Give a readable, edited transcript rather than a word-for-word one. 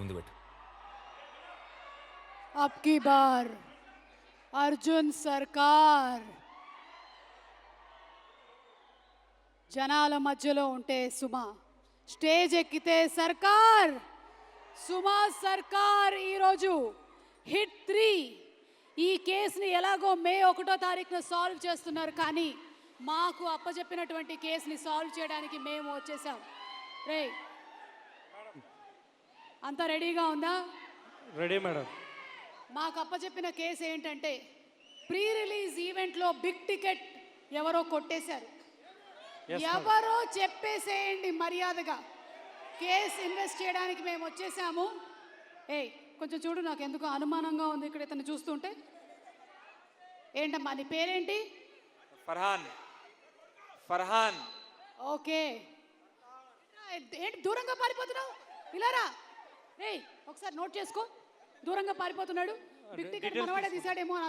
ముందు పెట్టు. अब की बार अर्जुन सरकार జనాల మధ్యలో ఉంటే సుమ, స్టేజ్ ఎక్కితే సర్కార్. సుమా సర్కార్ ఈరోజు హిట్ 3 ఈ కేసుని ఎలాగో మే 1వ తారీఖున సాల్వ్ చేస్తున్నారు, కానీ మాకు అప్పచెప్పినటువంటి కేసుని సాల్వ్ చేయడానికి మేము వచ్చేసాం. రే అంతా రెడీగా ఉందా? Ready madam. మాకు అప్పచెప్పిన కేసు ఏంటంటే ప్రీ రిలీజ్ ఈవెంట్లో బిగ్ టికెట్ ఎవరో కొట్టేశారు. ఎవరో చెప్పేసేయండి మర్యాదగా. కేసు ఇన్వెస్ట్ చేయడానికి మేము వచ్చేసాము. కొంచెం చూడు, నాకు ఎందుకు అనుమానంగా ఉంది ఇక్కడ ఇతను చూస్తుంటే. ఏంటమ్మా నీ పేరేంటి? ఫర్హాన్. ఫర్హాన్. ఓకే, ఏంటి దూరంగా పారిపోతున్నావు? ఇలారా. ఒకసారి నోట్ చేసుకో, దూరంగా పారిపోతున్నాడు. బిగ్ టికెట్ మనవాడే తీసాడేమో అని